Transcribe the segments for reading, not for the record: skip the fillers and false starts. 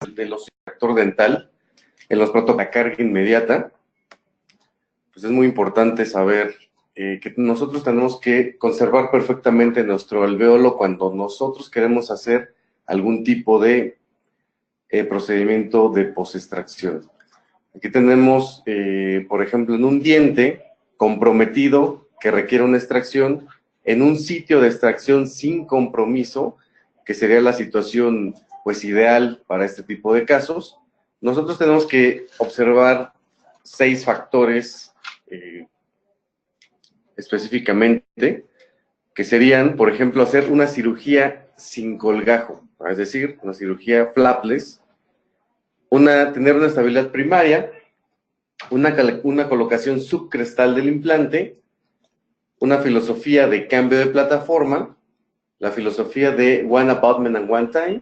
de los extractor dental, en los protocolos de carga inmediata, pues es muy importante saber que nosotros tenemos que conservar perfectamente nuestro alvéolo cuando nosotros queremos hacer algún tipo de procedimiento de posextracción. Aquí tenemos, por ejemplo, en un diente comprometido que requiere una extracción, en un sitio de extracción sin compromiso, que sería la situación pues ideal para este tipo de casos, nosotros tenemos que observar 6 factores específicamente, que serían, por ejemplo, hacer una cirugía sin colgajo, es decir, una cirugía flapless, tener una estabilidad primaria, una colocación subcrestal del implante, una filosofía de cambio de plataforma, la filosofía de one abutment and one time,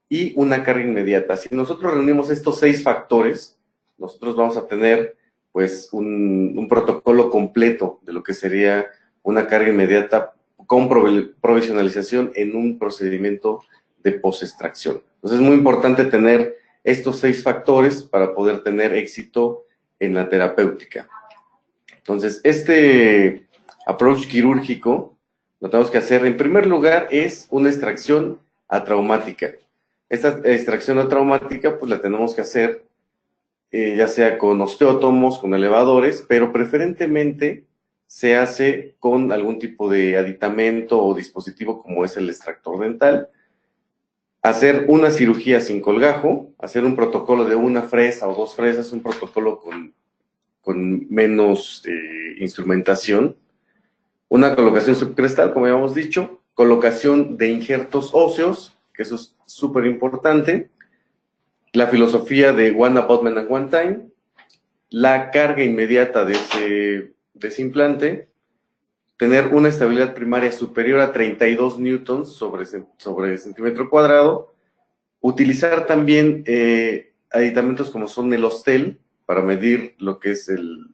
y una carga inmediata. Si nosotros reunimos estos 6 factores, nosotros vamos a tener pues un protocolo completo de lo que sería una carga inmediata con provisionalización en un procedimiento de posextracción. Entonces es muy importante tener estos 6 factores para poder tener éxito en la terapéutica. Entonces, este approach quirúrgico lo tenemos que hacer, en primer lugar, es una extracción atraumática. Esta extracción atraumática, pues la tenemos que hacer ya sea con osteótomos, con elevadores, pero preferentemente se hace con algún tipo de aditamento o dispositivo como es el extractor dental. Hacer una cirugía sin colgajo, hacer un protocolo de una fresa o 2 fresas, un protocolo con menos instrumentación. Una colocación subcrestal, como ya hemos dicho, colocación de injertos óseos, que eso es súper importante, la filosofía de one abutment and one time, la carga inmediata de ese implante, tener una estabilidad primaria superior a 32 newtons sobre centímetro cuadrado, utilizar también aditamentos como son el Ostel para medir lo que es el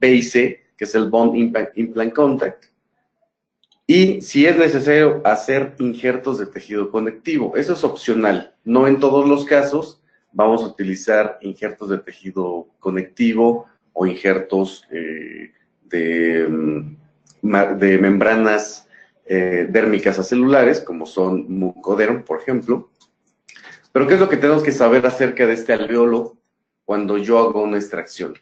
BIC, que es el Bond Implant Contact, y si es necesario hacer injertos de tejido conectivo. Eso es opcional, no en todos los casos vamos a utilizar injertos de tejido conectivo o injertos de membranas dérmicas acelulares, como son mucoderm, por ejemplo. Pero ¿qué es lo que tenemos que saber acerca de este alvéolo cuando yo hago una extracción?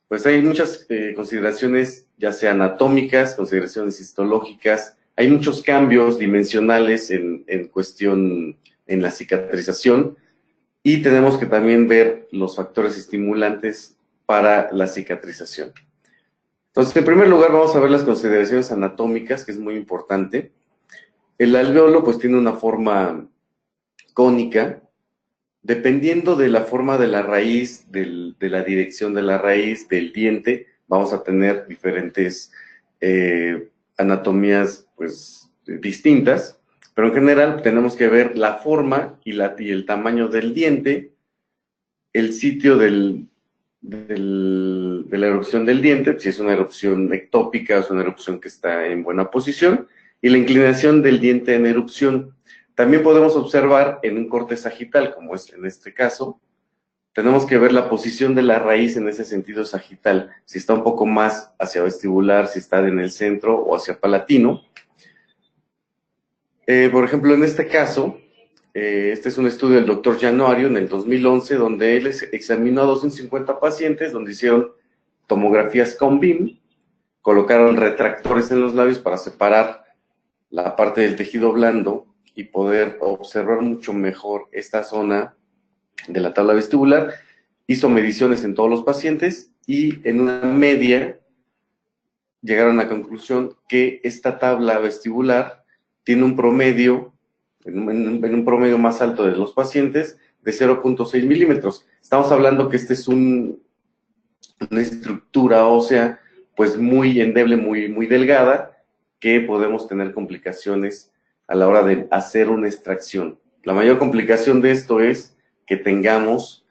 Pues hay muchas consideraciones, ya sea anatómicas, consideraciones histológicas, hay muchos cambios dimensionales en cuestión en la cicatrización, y tenemos que también ver los factores estimulantes para la cicatrización. Entonces, en primer lugar, vamos a ver las consideraciones anatómicas, que es muy importante. El alvéolo pues tiene una forma cónica. Dependiendo de la forma de la raíz, de la dirección de la raíz, del diente, vamos a tener diferentes anatomías pues distintas, pero en general tenemos que ver la forma y el tamaño del diente, el sitio de la erupción del diente, si es una erupción ectópica o es una erupción que está en buena posición, y la inclinación del diente en erupción. También podemos observar en un corte sagital, como es en este caso, tenemos que ver la posición de la raíz en ese sentido sagital, si está un poco más hacia vestibular, si está en el centro o hacia palatino. Por ejemplo, en este caso, este es un estudio del doctor Januario en el 2011, donde él examinó a 250 pacientes, donde hicieron tomografías con BIM, colocaron retractores en los labios para separar la parte del tejido blando y poder observar mucho mejor esta zona de la tabla vestibular. Hizo mediciones en todos los pacientes y en una media llegaron a la conclusión que esta tabla vestibular tiene un promedio, en un promedio más alto de los pacientes, de 0.6 milímetros. Estamos hablando que este es una estructura ósea pues muy endeble, muy delgada, que podemos tener complicaciones a la hora de hacer una extracción. La mayor complicación de esto es que tengamos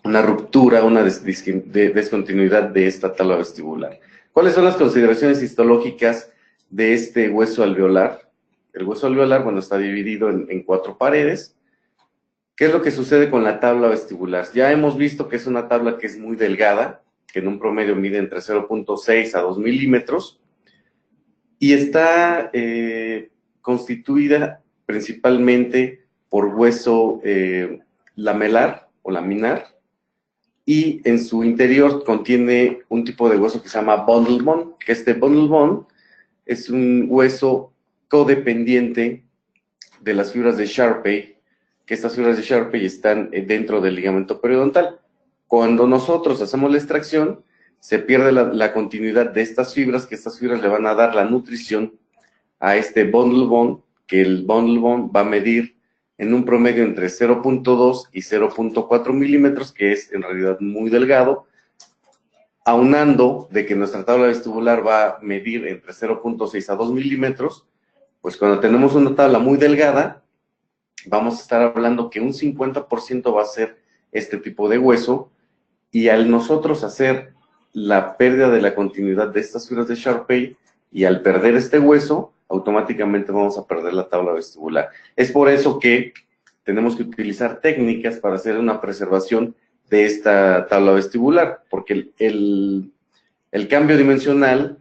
una ruptura, una descontinuidad de esta tabla vestibular. ¿Cuáles son las consideraciones histológicas de este hueso alveolar? El hueso alveolar, bueno, está dividido en 4 paredes. ¿Qué es lo que sucede con la tabla vestibular? Ya hemos visto que es una tabla que es muy delgada, que en un promedio mide entre 0.6 a 2 milímetros, y está constituida principalmente por hueso lamelar o laminar, y en su interior contiene un tipo de hueso que se llama bundle bone, que este bundle bone es un hueso codependiente de las fibras de Sharpey, que estas fibras de Sharpey están dentro del ligamento periodontal. Cuando nosotros hacemos la extracción, se pierde la continuidad de estas fibras, que estas fibras le van a dar la nutrición a este bundle bone, que el bundle bone va a medir en un promedio entre 0.2 y 0.4 milímetros, que es en realidad muy delgado, aunando de que nuestra tabla vestibular va a medir entre 0.6 a 2 milímetros, pues cuando tenemos una tabla muy delgada, vamos a estar hablando que un 50% va a ser este tipo de hueso, y al nosotros hacer la pérdida de la continuidad de estas fibras de Sharpey, y al perder este hueso, automáticamente vamos a perder la tabla vestibular. Es por eso que tenemos que utilizar técnicas para hacer una preservación de esta tabla vestibular, porque el cambio dimensional,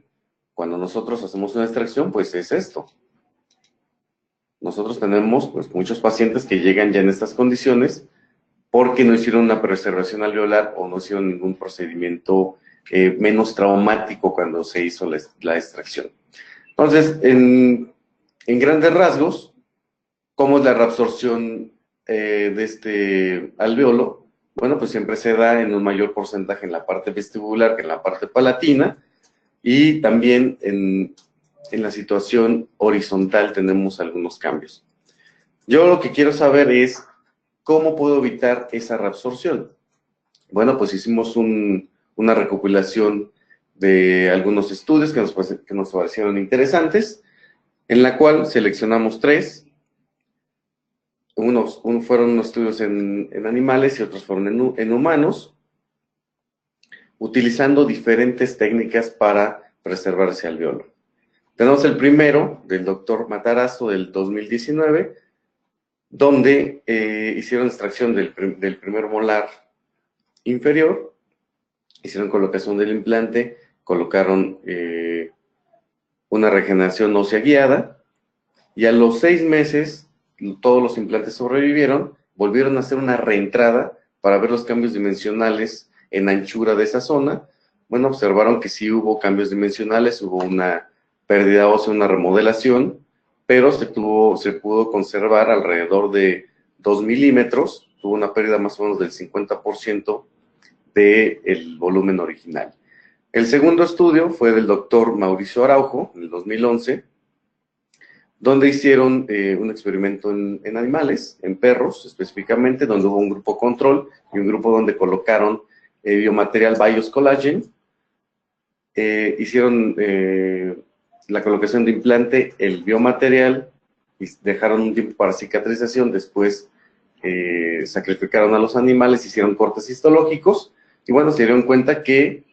cuando nosotros hacemos una extracción, pues es esto. Nosotros tenemos pues muchos pacientes que llegan ya en estas condiciones porque no hicieron una preservación alveolar o no hicieron ningún procedimiento menos traumático cuando se hizo la extracción. Entonces, en grandes rasgos, ¿cómo es la reabsorción de este alveolo? Bueno, pues siempre se da en un mayor porcentaje en la parte vestibular que en la parte palatina, y también en la situación horizontal tenemos algunos cambios. Yo lo que quiero saber es cómo puedo evitar esa reabsorción. Bueno, pues hicimos una recopilación de algunos estudios que nos parecieron interesantes, en la cual seleccionamos 3. Fueron unos estudios en animales y otros fueron en humanos, utilizando diferentes técnicas para preservar ese alveolo. Tenemos el primero, del doctor Matarazzo, del 2019, donde hicieron extracción del primer molar inferior, hicieron colocación del implante, colocaron una regeneración ósea guiada, y a los 6 meses todos los implantes sobrevivieron, volvieron a hacer una reentrada para ver los cambios dimensionales en anchura de esa zona. Bueno, observaron que sí hubo cambios dimensionales, hubo una pérdida ósea, una remodelación, pero se pudo conservar alrededor de 2 milímetros, tuvo una pérdida más o menos del 50% del volumen original. El segundo estudio fue del doctor Mauricio Araujo, en el 2011, donde hicieron un experimento en animales, en perros específicamente, donde hubo un grupo control y un grupo donde colocaron biomaterial Bios Collagen. Hicieron la colocación de implante, el biomaterial, y dejaron un tiempo para cicatrización. Después sacrificaron a los animales, hicieron cortes histológicos, y bueno, se dieron cuenta que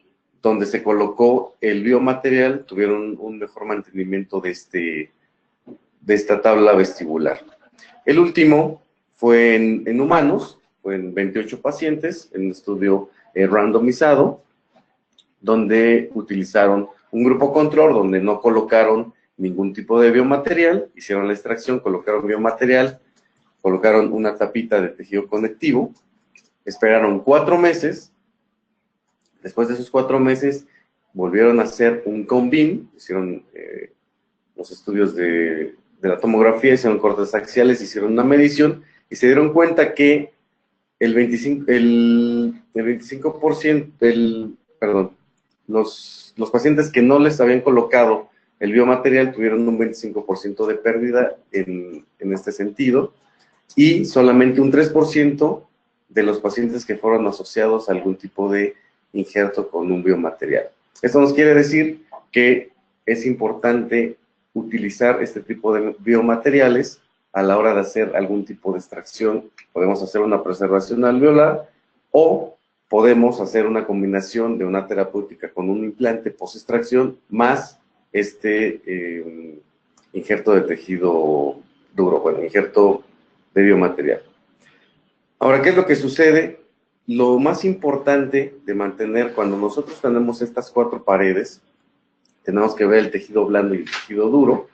donde se colocó el biomaterial tuvieron un mejor mantenimiento de esta tabla vestibular. El último fue en humanos, fue en 28 pacientes, en un estudio randomizado, donde utilizaron un grupo control, donde no colocaron ningún tipo de biomaterial, hicieron la extracción, colocaron biomaterial, colocaron una tapita de tejido conectivo, esperaron 4 meses, después de esos 4 meses volvieron a hacer un combin, hicieron los estudios de la tomografía, hicieron cortes axiales, hicieron una medición y se dieron cuenta que el 25%, los pacientes que no les habían colocado el biomaterial tuvieron un 25% de pérdida en este sentido, y solamente un 3% de los pacientes que fueron asociados a algún tipo de injerto con un biomaterial. Esto nos quiere decir que es importante utilizar este tipo de biomateriales a la hora de hacer algún tipo de extracción. Podemos hacer una preservación alveolar o podemos hacer una combinación de una terapéutica con un implante post-extracción más este injerto de tejido duro, bueno, injerto de biomaterial. Ahora, ¿qué es lo que sucede? Lo más importante de mantener, cuando nosotros tenemos estas 4 paredes, tenemos que ver el tejido blando y el tejido duro.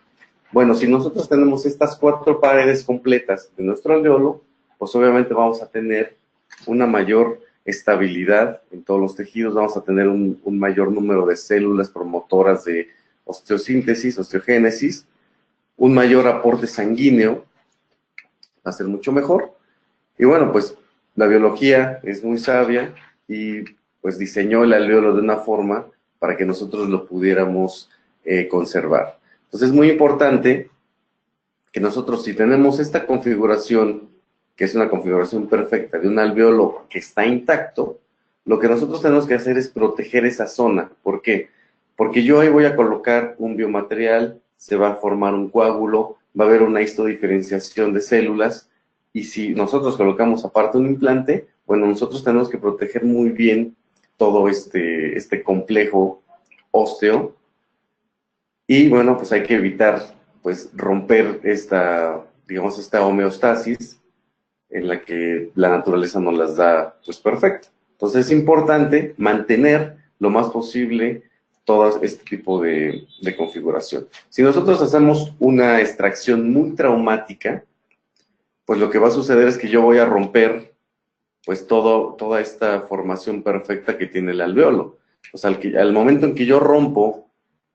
Bueno, si nosotros tenemos estas 4 paredes completas de nuestro alveolo, pues obviamente vamos a tener una mayor estabilidad en todos los tejidos, vamos a tener un mayor número de células promotoras de osteosíntesis, osteogénesis, un mayor aporte sanguíneo, va a ser mucho mejor. Y bueno, pues la biología es muy sabia y pues diseñó el alveolo de una forma para que nosotros lo pudiéramos conservar. Entonces es muy importante que nosotros, si tenemos esta configuración, que es una configuración perfecta de un alveolo que está intacto, lo que nosotros tenemos que hacer es proteger esa zona. ¿Por qué? Porque yo ahí voy a colocar un biomaterial, se va a formar un coágulo, va a haber una histodiferenciación de células, y si nosotros colocamos aparte un implante, bueno, nosotros tenemos que proteger muy bien todo este complejo óseo, y bueno, pues hay que evitar pues romper esta, digamos, esta homeostasis en la que la naturaleza nos las da pues perfecto. Entonces es importante mantener lo más posible todo este tipo de configuración. Si nosotros hacemos una extracción muy traumática, pues lo que va a suceder es que yo voy a romper pues toda esta formación perfecta que tiene el alveolo. O sea, al momento en que yo rompo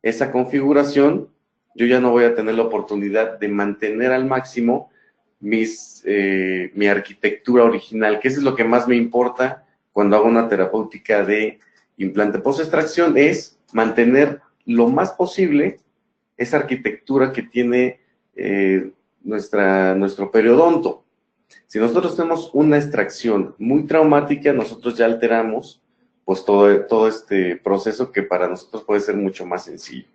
esa configuración, yo ya no voy a tener la oportunidad de mantener al máximo mi arquitectura original, que eso es lo que más me importa cuando hago una terapéutica de implante post-extracción, es mantener lo más posible esa arquitectura que tiene nuestro periodonto. Si nosotros tenemos una extracción muy traumática, nosotros ya alteramos pues todo este proceso que para nosotros puede ser mucho más sencillo.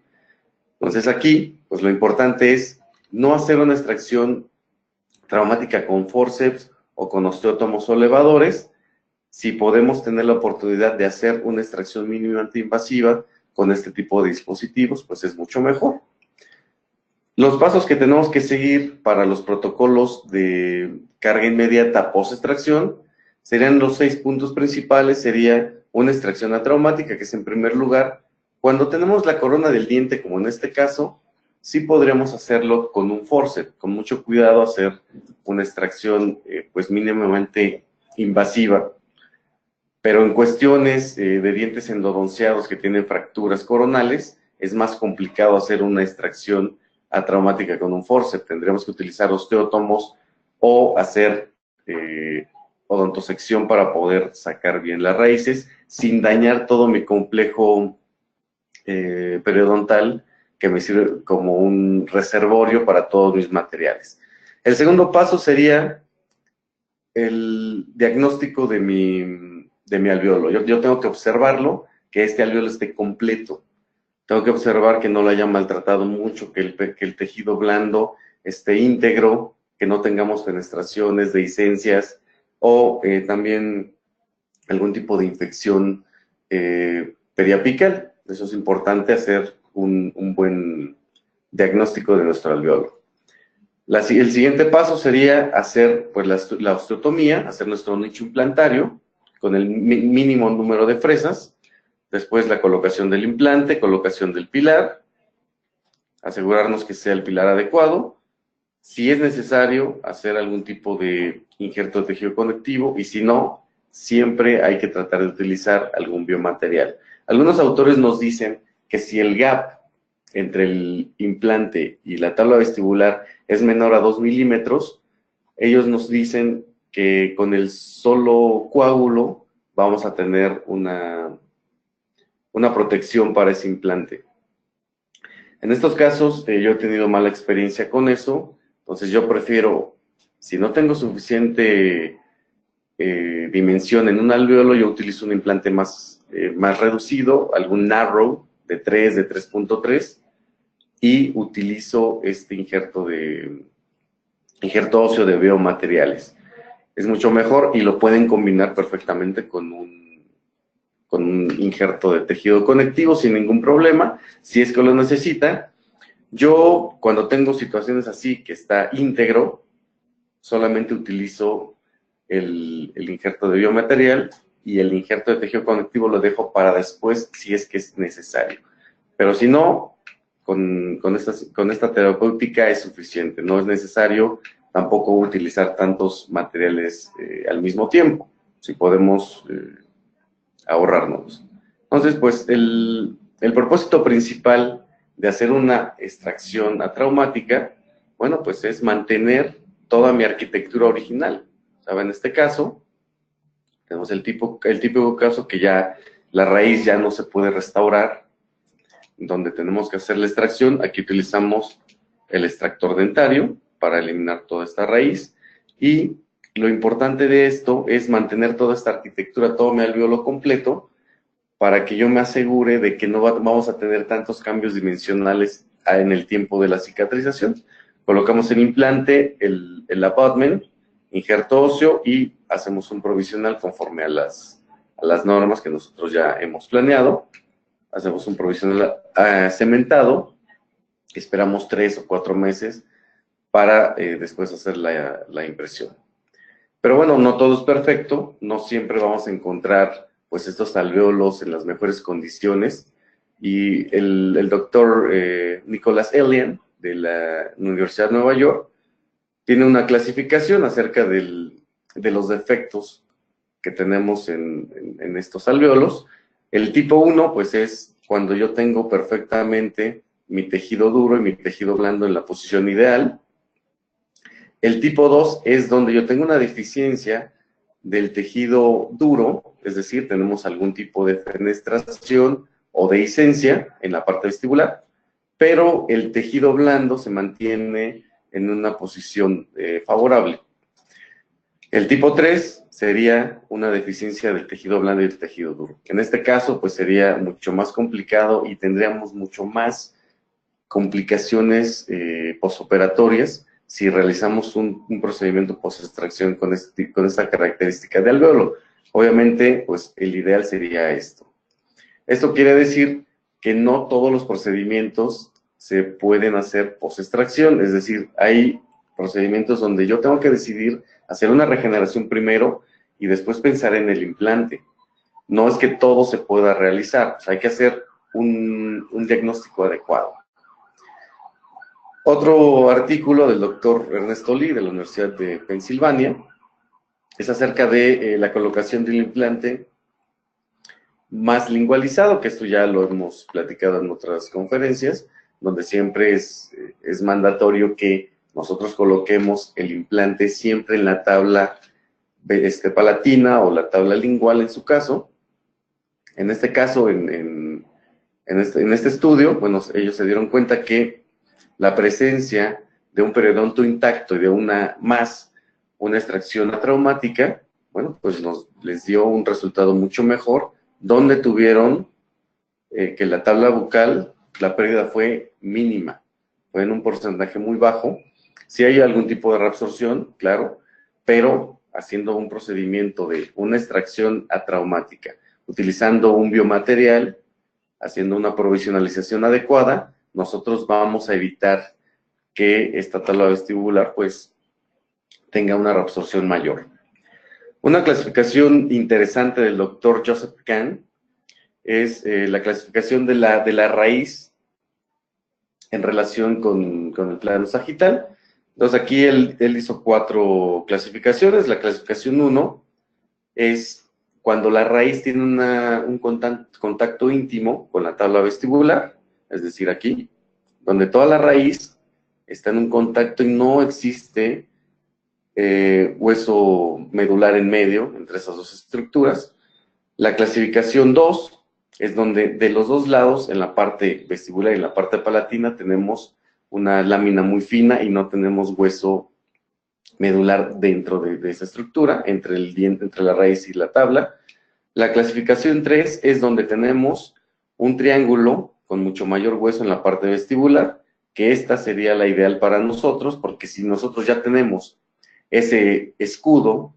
Entonces aquí, pues lo importante es no hacer una extracción traumática con forceps o con osteótomos o elevadores. Si podemos tener la oportunidad de hacer una extracción mínimamente invasiva con este tipo de dispositivos, pues es mucho mejor. Los pasos que tenemos que seguir para los protocolos de carga inmediata post-extracción serían los 6 puntos principales. Sería una extracción atraumática, que es en primer lugar, cuando tenemos la corona del diente, como en este caso, sí podríamos hacerlo con un forceps, con mucho cuidado hacer una extracción pues mínimamente invasiva. Pero en cuestiones de dientes endodonceados que tienen fracturas coronales, es más complicado hacer una extracción atraumática con un forceps. Tendríamos que utilizar osteótomos o hacer odontosección para poder sacar bien las raíces sin dañar todo mi complejo periodontal, que me sirve como un reservorio para todos mis materiales. El segundo paso sería el diagnóstico de mi alveolo. Yo tengo que observarlo, que este alveolo esté completo. Tengo que observar que no lo haya maltratado mucho, que el tejido blando esté íntegro, que no tengamos fenestraciones, dehiscencias o también algún tipo de infección periapical. Eso es importante, hacer un buen diagnóstico de nuestro alveolo. El siguiente paso sería hacer pues, la osteotomía, hacer nuestro nicho implantario con el mínimo número de fresas. Después la colocación del implante, colocación del pilar, asegurarnos que sea el pilar adecuado. Si es necesario, hacer algún tipo de injerto de tejido conectivo, y si no, siempre hay que tratar de utilizar algún biomaterial. Algunos autores nos dicen que si el gap entre el implante y la tabla vestibular es menor a 2 milímetros, ellos nos dicen que con el solo coágulo vamos a tener una protección para ese implante. En estos casos, yo he tenido mala experiencia con eso, entonces yo prefiero, si no tengo suficiente dimensión en un alveolo, yo utilizo un implante más reducido, algún narrow de 3.3, y utilizo este injerto óseo de biomateriales. Es mucho mejor y lo pueden combinar perfectamente con un injerto de tejido conectivo sin ningún problema, si es que lo necesita. Yo, cuando tengo situaciones así, que está íntegro, solamente utilizo el injerto de biomaterial, y el injerto de tejido conectivo lo dejo para después si es que es necesario. Pero si no, con esta terapéutica es suficiente, no es necesario tampoco utilizar tantos materiales al mismo tiempo, si podemos ahorrarnos. Entonces, pues el propósito principal de hacer una extracción atraumática, bueno, pues es mantener toda mi arquitectura original. ¿Sabe? En este caso, tenemos el típico caso que ya la raíz ya no se puede restaurar, donde tenemos que hacer la extracción. Aquí utilizamos el extractor dentario para eliminar toda esta raíz, y lo importante de esto es mantener toda esta arquitectura, todo mi alvéolo completo, para que yo me asegure de que no vamos a tener tantos cambios dimensionales en el tiempo de la cicatrización. Colocamos el implante, el abutment, injerto óseo, y hacemos un provisional conforme a las normas que nosotros ya hemos planeado. Hacemos un provisional cementado, esperamos 3 o 4 meses para después hacer la impresión. Pero bueno, no todo es perfecto, no siempre vamos a encontrar pues estos alvéolos en las mejores condiciones, y el doctor Nicholas Elian de la Universidad de Nueva York tiene una clasificación acerca de los defectos que tenemos en estos alvéolos. El tipo 1 pues es cuando yo tengo perfectamente mi tejido duro y mi tejido blando en la posición ideal. El tipo 2 es donde yo tengo una deficiencia del tejido duro, es decir, tenemos algún tipo de fenestración o dehiscencia en la parte vestibular, pero el tejido blando se mantiene en una posición favorable. El tipo 3 sería una deficiencia del tejido blando y del tejido duro. En este caso, pues sería mucho más complicado y tendríamos mucho más complicaciones posoperatorias si realizamos un procedimiento post-extracción con esta característica de alvéolo. Obviamente, pues el ideal sería esto. Esto quiere decir que no todos los procedimientos se pueden hacer post-extracción, es decir, hay procedimientos donde yo tengo que decidir hacer una regeneración primero y después pensar en el implante. No es que todo se pueda realizar, hay que hacer un diagnóstico adecuado. Otro artículo del doctor Ernesto Lee de la Universidad de Pensilvania es acerca de la colocación del implante más lingualizado, que esto ya lo hemos platicado en otras conferencias, donde siempre es mandatorio que nosotros coloquemos el implante siempre en la tabla palatina o la tabla lingual en su caso. En este caso, en este estudio, bueno, ellos se dieron cuenta que la presencia de un periodonto intacto y de una extracción atraumática, bueno, pues les dio un resultado mucho mejor, donde tuvieron que la tabla bucal, la pérdida fue mínima, fue en un porcentaje muy bajo. Sí hay algún tipo de reabsorción, claro, pero haciendo un procedimiento de una extracción atraumática, utilizando un biomaterial, haciendo una provisionalización adecuada, nosotros vamos a evitar que esta tabla vestibular pues tenga una reabsorción mayor. Una clasificación interesante del doctor Joseph Kahn es la clasificación de la raíz en relación con el plano sagital. Entonces aquí él hizo 4 clasificaciones. La clasificación 1 es cuando la raíz tiene un contacto íntimo con la tabla vestibular, es decir, aquí, donde toda la raíz está en un contacto y no existe hueso medular en medio entre esas dos estructuras. La clasificación 2 es donde de los dos lados, en la parte vestibular y en la parte palatina, tenemos una lámina muy fina y no tenemos hueso medular dentro de esa estructura, entre el diente, entre la raíz y la tabla. La clasificación 3 es donde tenemos un triángulo con mucho mayor hueso en la parte vestibular, que esta sería la ideal para nosotros, porque si nosotros ya tenemos ese escudo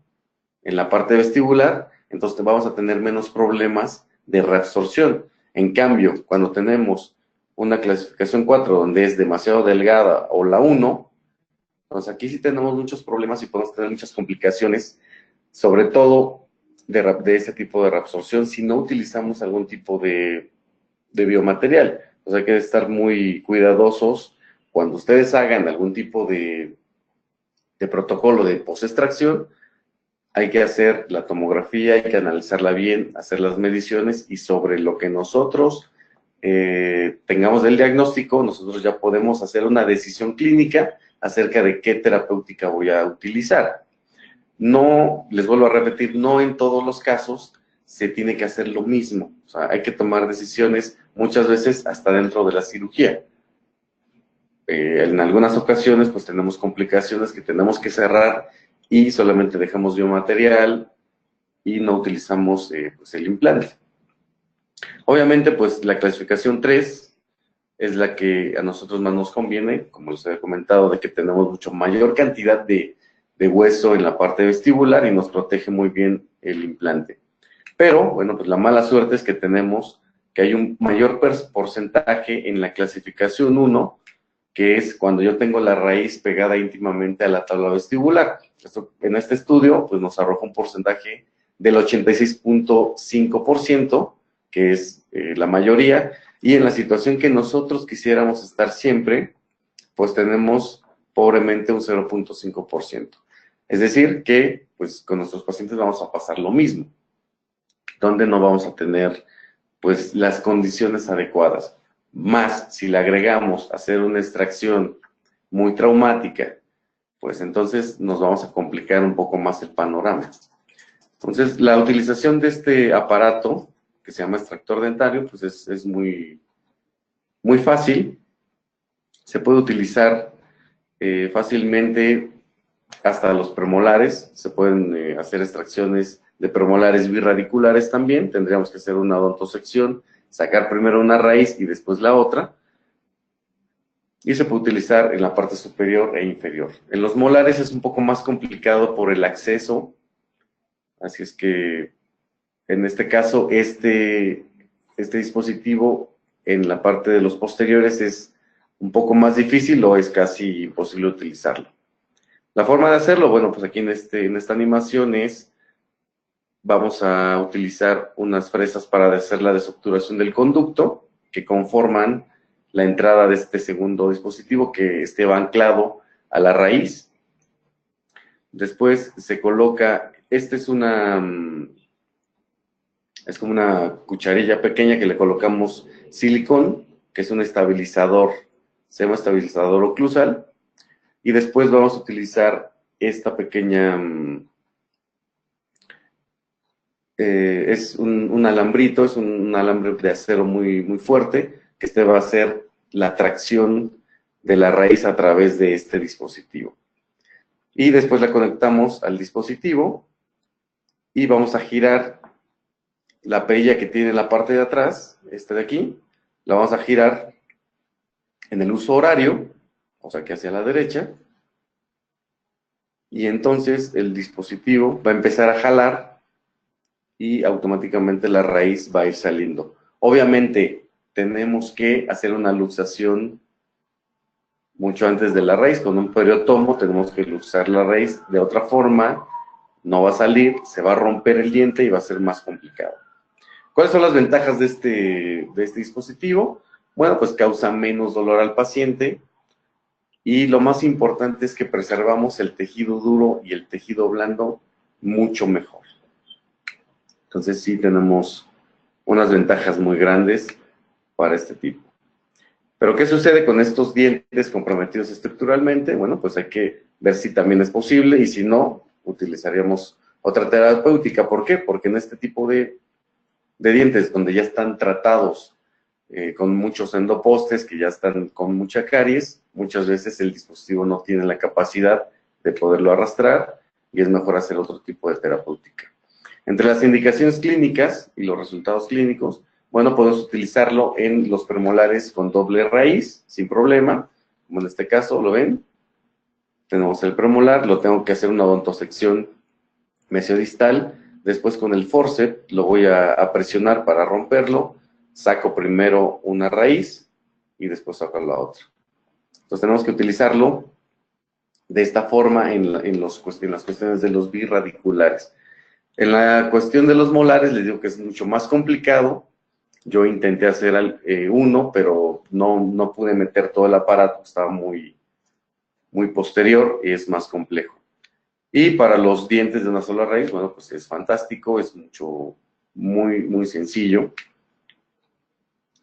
en la parte vestibular, entonces vamos a tener menos problemas de reabsorción. En cambio, cuando tenemos una clasificación 4 donde es demasiado delgada o la 1, entonces aquí sí tenemos muchos problemas y podemos tener muchas complicaciones, sobre todo de este tipo de reabsorción si no utilizamos algún tipo de biomaterial. O sea, hay que estar muy cuidadosos cuando ustedes hagan algún tipo de protocolo de post-extracción. Hay que hacer la tomografía, hay que analizarla bien, hacer las mediciones y sobre lo que nosotros tengamos del diagnóstico, nosotros ya podemos hacer una decisión clínica acerca de qué terapéutica voy a utilizar. No, les vuelvo a repetir, no en todos los casos se tiene que hacer lo mismo. O sea, hay que tomar decisiones muchas veces hasta dentro de la cirugía. En algunas ocasiones pues tenemos complicaciones que tenemos que cerrar y solamente dejamos biomaterial y no utilizamos pues el implante. Obviamente pues la clasificación 3 es la que a nosotros más nos conviene, como les he comentado, de que tenemos mucho mayor cantidad de hueso en la parte vestibular y nos protege muy bien el implante. Pero, bueno, pues la mala suerte es que tenemos que hay un mayor porcentaje en la clasificación 1, que es cuando yo tengo la raíz pegada íntimamente a la tabla vestibular. Esto, en este estudio, pues nos arroja un porcentaje del 86.5%, que es la mayoría, y en la situación que nosotros quisiéramos estar siempre, pues tenemos pobremente un 0.5%. Es decir, que pues con nuestros pacientes vamos a pasar lo mismo, donde no vamos a tener pues las condiciones adecuadas. Más si le agregamos hacer una extracción muy traumática, pues entonces nos vamos a complicar un poco más el panorama. Entonces, la utilización de este aparato, que se llama extractor dentario, pues es muy, muy fácil. Se puede utilizar fácilmente hasta los premolares. Se pueden hacer extracciones de premolares birradiculares también. Tendríamos que hacer una odontosección, sacar primero una raíz y después la otra. Y se puede utilizar en la parte superior e inferior. En los molares es un poco más complicado por el acceso. Así es que, en este caso, este dispositivo en la parte de los posteriores es un poco más difícil o es casi imposible utilizarlo. La forma de hacerlo, bueno, pues aquí en esta animación es, vamos a utilizar unas fresas para hacer la desobturación del conducto, que conforman la entrada de este segundo dispositivo que esté anclado a la raíz. Después se coloca, es como una cucharilla pequeña que le colocamos silicón, que es un estabilizador, se llama estabilizador oclusal, y después vamos a utilizar esta pequeña, es un alambrito, es un alambre de acero muy, muy fuerte, que este va a hacer la tracción de la raíz a través de este dispositivo. Y después la conectamos al dispositivo y vamos a girar la perilla que tiene en la parte de atrás, esta de aquí, la vamos a girar en el uso horario, o sea que hacia la derecha, y entonces el dispositivo va a empezar a jalar y automáticamente la raíz va a ir saliendo. Obviamente tenemos que hacer una luxación mucho antes de la raíz. Con un periotomo tenemos que luxar la raíz, de otra forma no va a salir, se va a romper el diente y va a ser más complicado. ¿Cuáles son las ventajas de este dispositivo? Bueno, pues causa menos dolor al paciente y lo más importante es que preservamos el tejido duro y el tejido blando mucho mejor. Entonces sí tenemos unas ventajas muy grandes para este tipo. Pero ¿qué sucede con estos dientes comprometidos estructuralmente? Bueno, pues hay que ver si también es posible y si no, utilizaríamos otra terapéutica. ¿Por qué? Porque en este tipo de dientes donde ya están tratados con muchos endopostes, que ya están con mucha caries, muchas veces el dispositivo no tiene la capacidad de poderlo arrastrar y es mejor hacer otro tipo de terapéutica. Entre las indicaciones clínicas y los resultados clínicos, bueno, podemos utilizarlo en los premolares con doble raíz, sin problema, como en este caso, ¿lo ven? Tenemos el premolar, lo tengo que hacer una odontosección mesiodistal, después con el forceps lo voy a presionar para romperlo, saco primero una raíz y después sacar la otra. Entonces tenemos que utilizarlo de esta forma en las cuestiones de los birradiculares. En la cuestión de los molares, les digo que es mucho más complicado. Yo intenté hacer uno, pero no pude meter todo el aparato, estaba muy posterior y es más complejo. Y para los dientes de una sola raíz, bueno, pues es fantástico, es muy sencillo.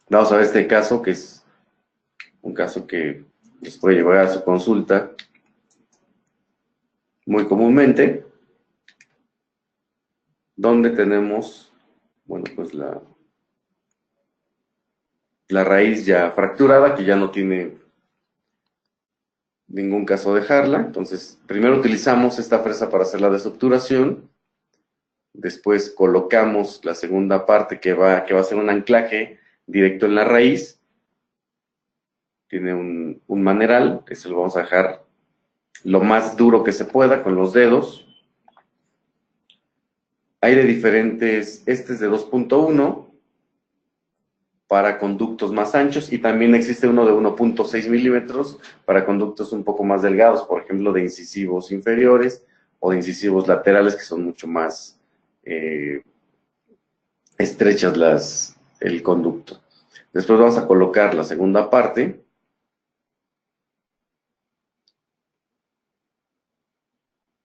Vamos a ver este caso, que es un caso que les puede llevar a su consulta muy comúnmente, donde tenemos, bueno, pues la raíz ya fracturada, que ya no tiene ningún caso dejarla. Entonces, primero utilizamos esta fresa para hacer la desobturación, después colocamos la segunda parte que va a ser un anclaje directo en la raíz. Tiene un maneral, eso lo vamos a dejar lo más duro que se pueda con los dedos. Hay de diferentes, este es de 2.1 para conductos más anchos y también existe uno de 1.6 milímetros para conductos un poco más delgados, por ejemplo, de incisivos inferiores o de incisivos laterales, que son mucho más estrechas el conducto. Después vamos a colocar la segunda parte.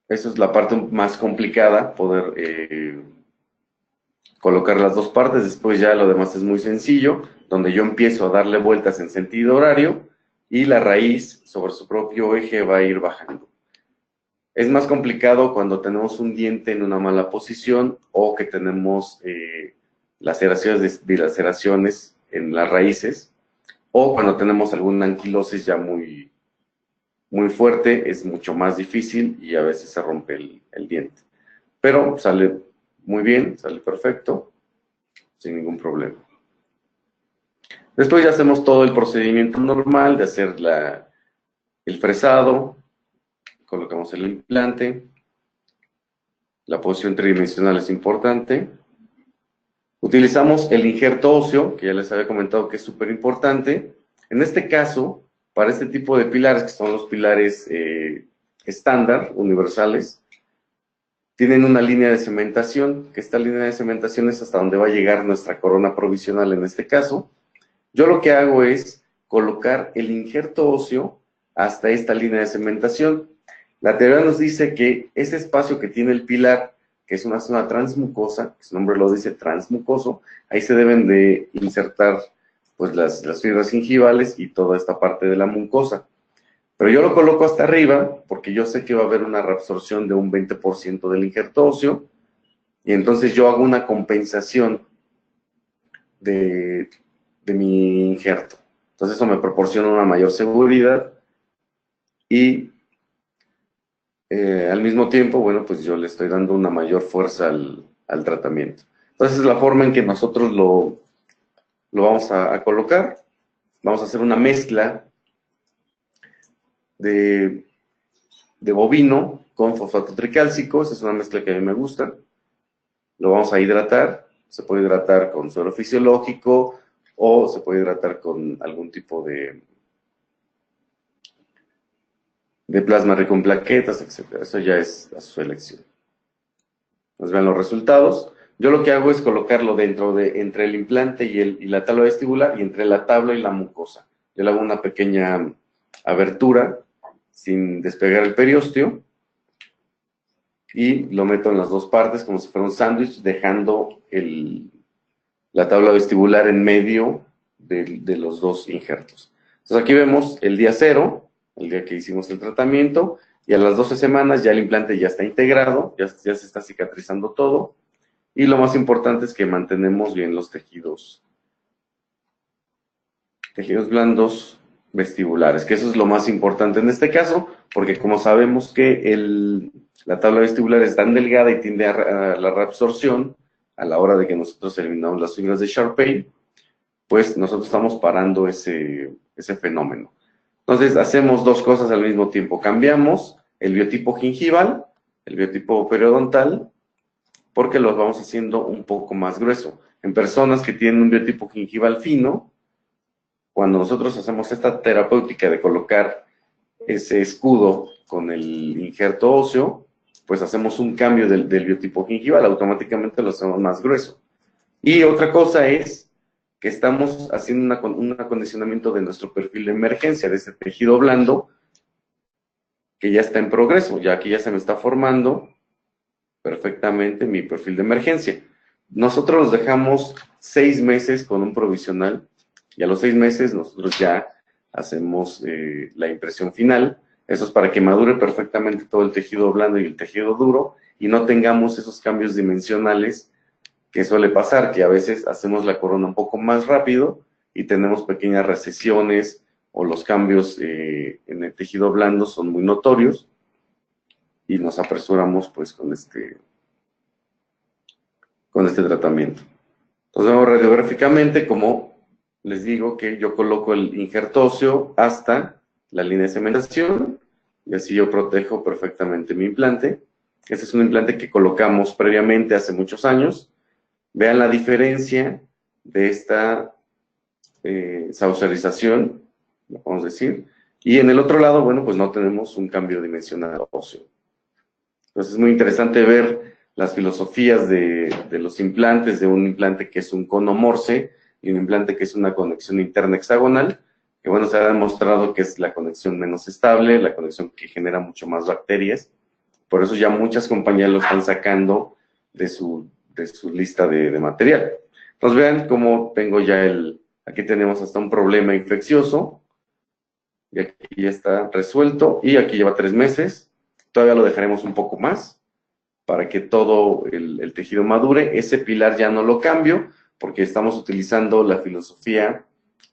Esa es la parte más complicada, poder colocar las dos partes. Después ya lo demás es muy sencillo, donde yo empiezo a darle vueltas en sentido horario y la raíz sobre su propio eje va a ir bajando. Es más complicado cuando tenemos un diente en una mala posición o que tenemos dilaceraciones en las raíces, o cuando tenemos alguna anquilosis ya muy fuerte, es mucho más difícil y a veces se rompe el diente. Pero sale muy bien, sale perfecto, sin ningún problema. Después ya hacemos todo el procedimiento normal de hacer el fresado, colocamos el implante, la posición tridimensional es importante. Utilizamos el injerto óseo, que ya les había comentado que es súper importante. En este caso, para este tipo de pilares, que son los pilares estándar, universales, tienen una línea de cementación, que esta línea de cementación es hasta donde va a llegar nuestra corona provisional en este caso. Yo lo que hago es colocar el injerto óseo hasta esta línea de cementación. La teoría nos dice que ese espacio que tiene el pilar, que es una zona transmucosa, que su nombre lo dice, transmucoso, ahí se deben de insertar pues las fibras gingivales y toda esta parte de la mucosa. Pero yo lo coloco hasta arriba porque yo sé que va a haber una reabsorción de un 20% del injerto óseo y entonces yo hago una compensación de mi injerto. Entonces eso me proporciona una mayor seguridad y al mismo tiempo, bueno, pues yo le estoy dando una mayor fuerza al tratamiento. Entonces es la forma en que nosotros lo vamos a colocar. Vamos a hacer una mezcla de bovino con fosfato tricálcico. Esa es una mezcla que a mí me gusta. Lo vamos a hidratar. Se puede hidratar con suero fisiológico o se puede hidratar con algún tipo de plasma rico en plaquetas, etc. Eso ya es a su elección. Nos vean los resultados. Yo lo que hago es colocarlo entre el implante y la tabla vestibular y entre la tabla y la mucosa. Yo le hago una pequeña abertura sin despegar el periósteo y lo meto en las dos partes como si fuera un sándwich, dejando la tabla vestibular en medio de los dos injertos. Entonces aquí vemos el día 0, el día que hicimos el tratamiento, y a las 12 semanas ya el implante ya está integrado, ya se está cicatrizando todo, y lo más importante es que mantenemos bien los tejidos blandos vestibulares, que eso es lo más importante en este caso, porque como sabemos que la tabla vestibular es tan delgada y tiende a la reabsorción a la hora de que nosotros eliminamos las fibras de Sharpey, pues nosotros estamos parando ese fenómeno. Entonces hacemos dos cosas al mismo tiempo. Cambiamos el biotipo gingival, el biotipo periodontal, porque los vamos haciendo un poco más grueso. En personas que tienen un biotipo gingival fino, cuando nosotros hacemos esta terapéutica de colocar ese escudo con el injerto óseo, pues hacemos un cambio del biotipo gingival, automáticamente lo hacemos más grueso. Y otra cosa es que estamos haciendo un acondicionamiento de nuestro perfil de emergencia, de ese tejido blando, que ya está en progreso, ya aquí ya se me está formando perfectamente mi perfil de emergencia. Nosotros los dejamos 6 meses con un provisional, y a los 6 meses nosotros ya hacemos la impresión final. Eso es para que madure perfectamente todo el tejido blando y el tejido duro, y no tengamos esos cambios dimensionales que suele pasar, que a veces hacemos la corona un poco más rápido y tenemos pequeñas recesiones, o los cambios en el tejido blando son muy notorios, y nos apresuramos pues con este tratamiento. Entonces vemos radiográficamente, como les digo, que yo coloco el injerto óseo hasta la línea de cementación, y así yo protejo perfectamente mi implante. Este es un implante que colocamos previamente hace muchos años. Vean la diferencia de esta saucerización, vamos a decir, y en el otro lado, bueno, pues no tenemos un cambio dimensional óseo. Entonces es muy interesante ver las filosofías de los implantes, de un implante que es un cono Morse y un implante que es una conexión interna hexagonal, que bueno, se ha demostrado que es la conexión menos estable, la conexión que genera mucho más bacterias. Por eso ya muchas compañías lo están sacando de su lista de material. Entonces vean cómo tengo ya aquí tenemos hasta un problema infeccioso, y aquí ya está resuelto, y aquí lleva 3 meses. Todavía lo dejaremos un poco más para que todo el tejido madure. Ese pilar ya no lo cambio porque estamos utilizando la filosofía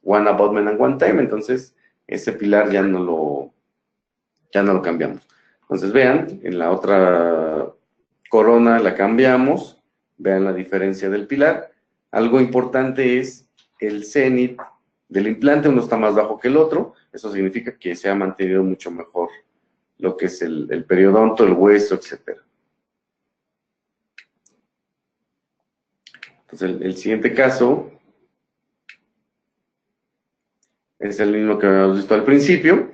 One Abutment and One Time, entonces ese pilar ya no lo cambiamos. Entonces vean, en la otra corona la cambiamos, vean la diferencia del pilar. Algo importante es el cenit del implante, uno está más bajo que el otro, eso significa que se ha mantenido mucho mejor lo que es el periodonto, el hueso, etc. Entonces, el siguiente caso es el mismo que habíamos visto al principio,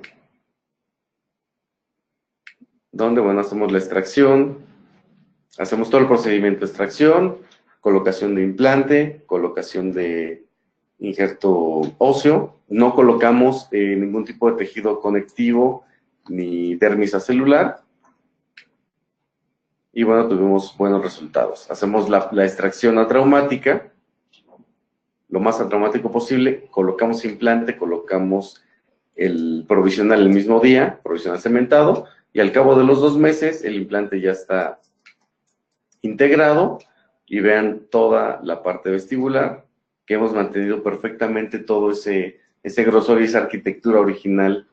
donde, bueno, hacemos la extracción, hacemos todo el procedimiento de extracción, colocación de implante, colocación de injerto óseo, no colocamos ningún tipo de tejido conectivo ni dermis celular, y bueno, tuvimos buenos resultados. Hacemos la extracción atraumática, lo más atraumático posible, colocamos implante, colocamos el provisional el mismo día, provisional cementado, y al cabo de los 2 meses el implante ya está integrado, y vean toda la parte vestibular, que hemos mantenido perfectamente todo ese grosor y esa arquitectura original,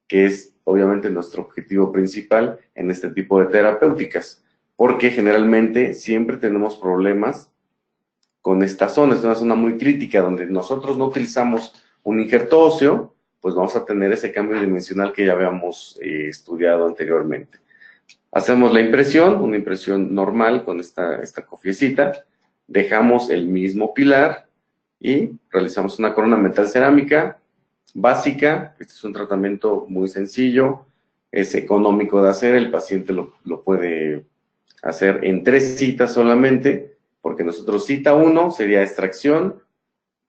que es obviamente nuestro objetivo principal en este tipo de terapéuticas, porque generalmente siempre tenemos problemas con esta zona. Es una zona muy crítica donde nosotros no utilizamos un injerto óseo, pues vamos a tener ese cambio dimensional que ya habíamos estudiado anteriormente. Hacemos la impresión, una impresión normal con esta cofiecita, dejamos el mismo pilar y realizamos una corona metal cerámica básica. Este es un tratamiento muy sencillo, es económico de hacer, el paciente lo puede hacer en 3 citas solamente, porque nosotros cita 1 sería extracción,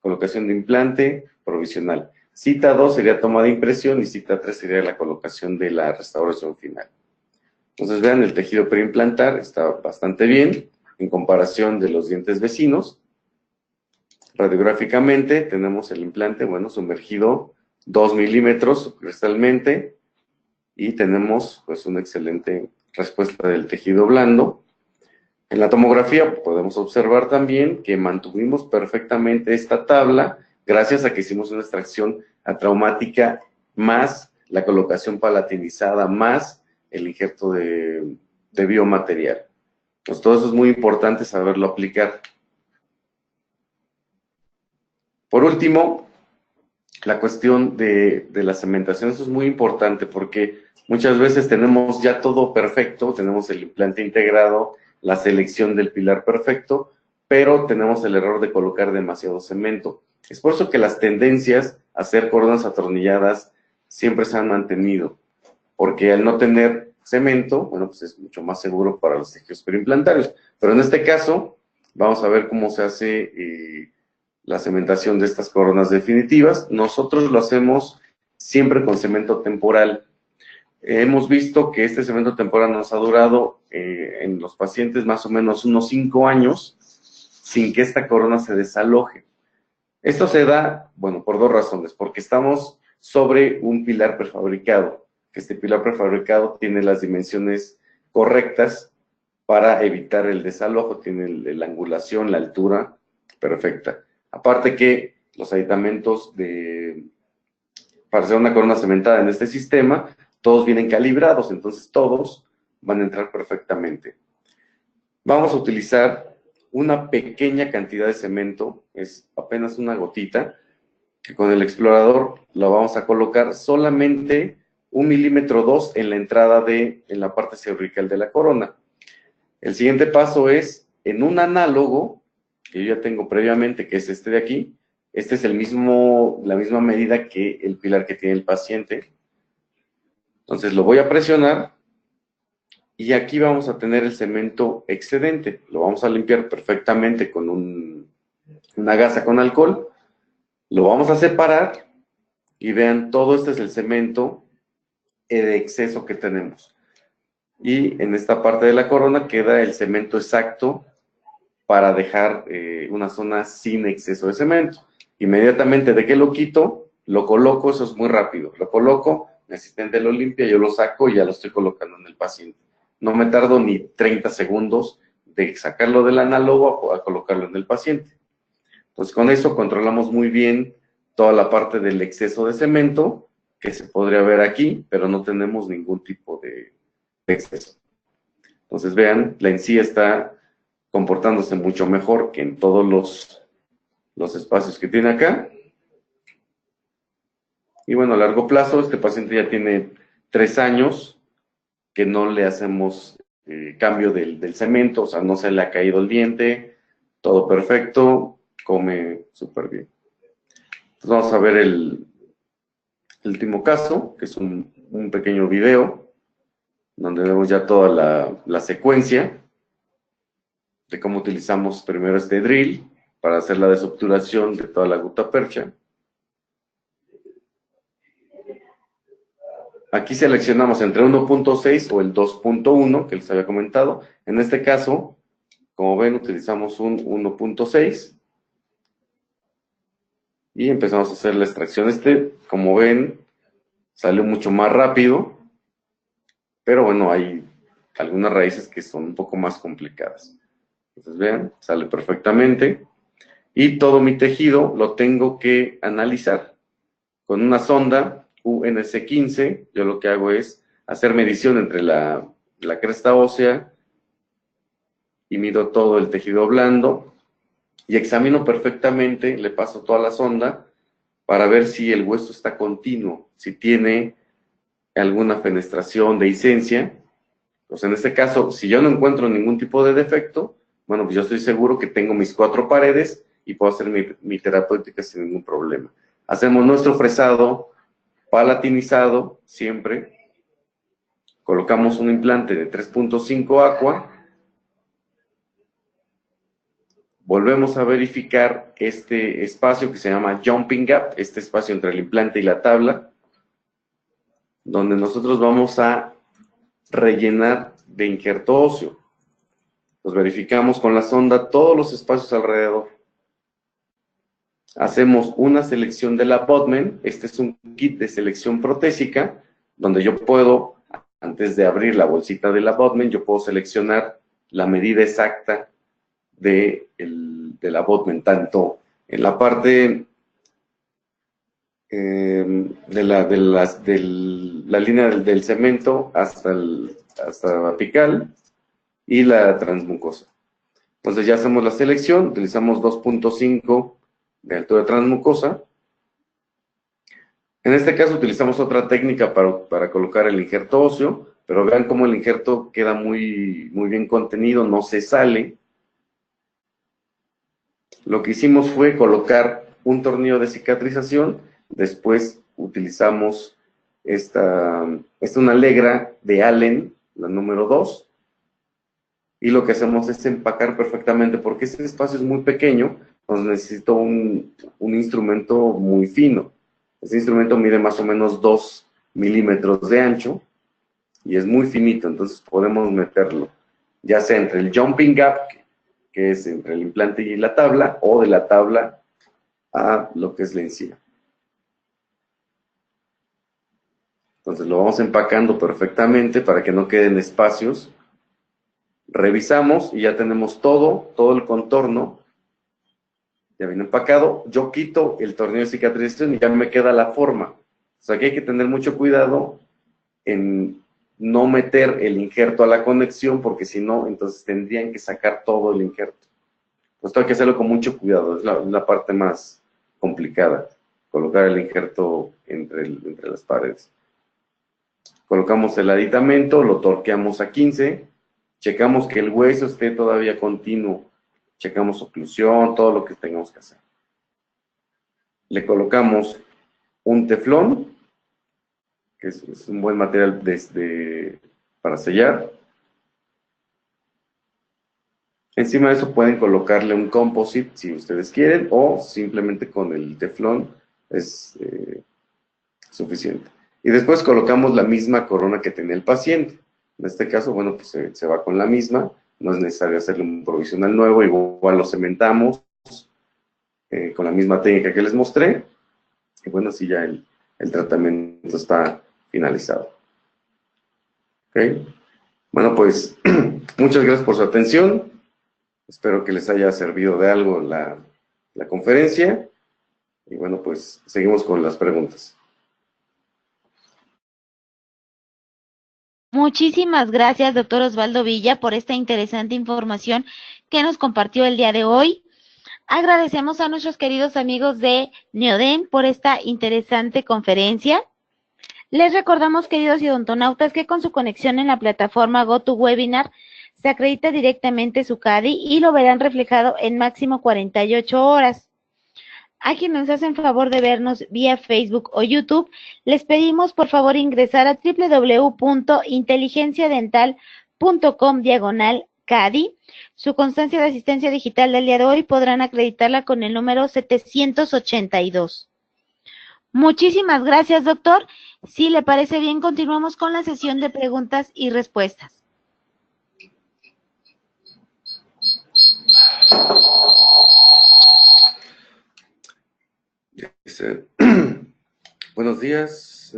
colocación de implante, provisional. Cita 2 sería toma de impresión, y cita 3 sería la colocación de la restauración final. Entonces vean, el tejido preimplantar está bastante bien en comparación de los dientes vecinos. Radiográficamente tenemos el implante, bueno, sumergido 2 milímetros cristalmente, y tenemos pues una excelente respuesta del tejido blando. En la tomografía podemos observar también que mantuvimos perfectamente esta tabla gracias a que hicimos una extracción atraumática más la colocación palatinizada más el injerto de biomaterial. Pues todo eso es muy importante saberlo aplicar. Por último, la cuestión de la cementación. Eso es muy importante porque muchas veces tenemos ya todo perfecto, tenemos el implante integrado, la selección del pilar perfecto, pero tenemos el error de colocar demasiado cemento. Es por eso que las tendencias hacer coronas atornilladas siempre se han mantenido, porque al no tener cemento, bueno, pues es mucho más seguro para los tejidos periimplantarios. Pero en este caso, vamos a ver cómo se hace la cementación de estas coronas definitivas. Nosotros lo hacemos siempre con cemento temporal. Hemos visto que este cemento temporal nos ha durado en los pacientes más o menos unos 5 años sin que esta corona se desaloje. Esto se da, bueno, por dos razones, porque estamos sobre un pilar prefabricado, que este pilar prefabricado tiene las dimensiones correctas para evitar el desalojo, tiene la angulación, la altura perfecta. Aparte que los aditamentos para hacer una corona cementada en este sistema, todos vienen calibrados, entonces todos van a entrar perfectamente. Vamos a utilizar una pequeña cantidad de cemento, es apenas una gotita, que con el explorador lo vamos a colocar solamente 1 milímetro 2 en la entrada en la parte cervical de la corona. El siguiente paso es, en un análogo, que yo ya tengo previamente, que es este de aquí, este es la misma medida que el pilar que tiene el paciente. Entonces lo voy a presionar y aquí vamos a tener el cemento excedente. Lo vamos a limpiar perfectamente con una gasa con alcohol. Lo vamos a separar y vean, todo este es el cemento de exceso que tenemos. Y en esta parte de la corona queda el cemento exacto para dejar una zona sin exceso de cemento. Inmediatamente de que lo quito, lo coloco, eso es muy rápido. Lo coloco, mi asistente lo limpia, yo lo saco y ya lo estoy colocando en el paciente. No me tardo ni 30 segundos de sacarlo del análogo a colocarlo en el paciente. Entonces con eso controlamos muy bien toda la parte del exceso de cemento que se podría ver aquí, pero no tenemos ningún tipo de exceso. Entonces vean, la encía está comportándose mucho mejor que en todos los espacios que tiene acá. Y bueno, a largo plazo, este paciente ya tiene 3 años que no le hacemos cambio del cemento, o sea, no se le ha caído el diente, todo perfecto, come súper bien. Entonces vamos a ver el último caso, que es un pequeño video, donde vemos ya toda la secuencia de cómo utilizamos primero este drill para hacer la desobturación de toda la gutapercha. Aquí seleccionamos entre 1.6 o el 2.1 que les había comentado. En este caso, como ven, utilizamos un 1.6 y empezamos a hacer la extracción. Como ven, salió mucho más rápido, pero bueno, hay algunas raíces que son un poco más complicadas. Entonces vean, sale perfectamente. Y todo mi tejido lo tengo que analizar con una sonda UNC15. Yo lo que hago es hacer medición entre la cresta ósea y mido todo el tejido blando y examino perfectamente, le paso toda la sonda para ver si el hueso está continuo, si tiene alguna fenestración, dehiscencia. Pues en este caso, si yo no encuentro ningún tipo de defecto, bueno, pues yo estoy seguro que tengo mis 4 paredes y puedo hacer mi terapéutica sin ningún problema. Hacemos nuestro fresado palatinizado siempre. Colocamos un implante de 3.5 aqua. Volvemos a verificar este espacio que se llama jumping gap, este espacio entre el implante y la tabla, donde nosotros vamos a rellenar de injerto óseo. Pues verificamos con la sonda todos los espacios alrededor. Hacemos una selección del abutment. Este es un kit de selección protésica, donde yo puedo, antes de abrir la bolsita del abutment, yo puedo seleccionar la medida exacta del abutment, tanto en la parte de la línea del cemento hasta la apical y la transmucosa. Entonces ya hacemos la selección, utilizamos 2.5 de altura transmucosa. En este caso utilizamos otra técnica para colocar el injerto óseo, pero vean cómo el injerto queda muy bien contenido, no se sale. Lo que hicimos fue colocar un tornillo de cicatrización Después utilizamos esta es una Allegra de Allen, la número 2, y lo que hacemos es empacar perfectamente, porque este espacio es muy pequeño, entonces necesito un instrumento muy fino. Este instrumento mide más o menos 2 milímetros de ancho, y es muy finito, entonces podemos meterlo, ya sea entre el jumping gap, que es entre el implante y la tabla, o de la tabla a lo que es la encía. Entonces lo vamos empacando perfectamente para que no queden espacios. Revisamos y ya tenemos todo el contorno. Ya viene empacado. Yo quito el tornillo de cicatrización y ya me queda la forma. O sea que hay que tener mucho cuidado en no meter el injerto a la conexión, porque si no, entonces tendrían que sacar todo el injerto. Pues hay que hacerlo con mucho cuidado, es la parte más complicada, colocar el injerto entre las paredes. Colocamos el aditamento, lo torqueamos a 15, checamos que el hueso esté todavía continuo, checamos oclusión, todo lo que tengamos que hacer. Le colocamos un teflón, que es un buen material para sellar. Encima de eso pueden colocarle un composite si ustedes quieren, o simplemente con el teflón es suficiente. Y después colocamos la misma corona que tenía el paciente. En este caso, bueno, pues se va con la misma, no es necesario hacerle un provisional nuevo, igual lo cementamos con la misma técnica que les mostré, y bueno, así ya el tratamiento está finalizado. ¿Ok? Bueno, pues muchas gracias por su atención. Espero que les haya servido de algo la conferencia. Y bueno, pues seguimos con las preguntas. Muchísimas gracias, doctor Osvaldo Villa, por esta interesante información que nos compartió el día de hoy. Agradecemos a nuestros queridos amigos de Neoden por esta interesante conferencia. Les recordamos, queridos odontonautas, que con su conexión en la plataforma GoToWebinar se acredita directamente su CADI y lo verán reflejado en máximo 48 horas. A quienes nos hacen favor de vernos vía Facebook o YouTube, les pedimos por favor ingresar a www.inteligenciadental.com/CADI. Su constancia de asistencia digital del día de hoy podrán acreditarla con el número 782. Muchísimas gracias, doctor. Si le parece bien, continuamos con la sesión de preguntas y respuestas. Buenos días.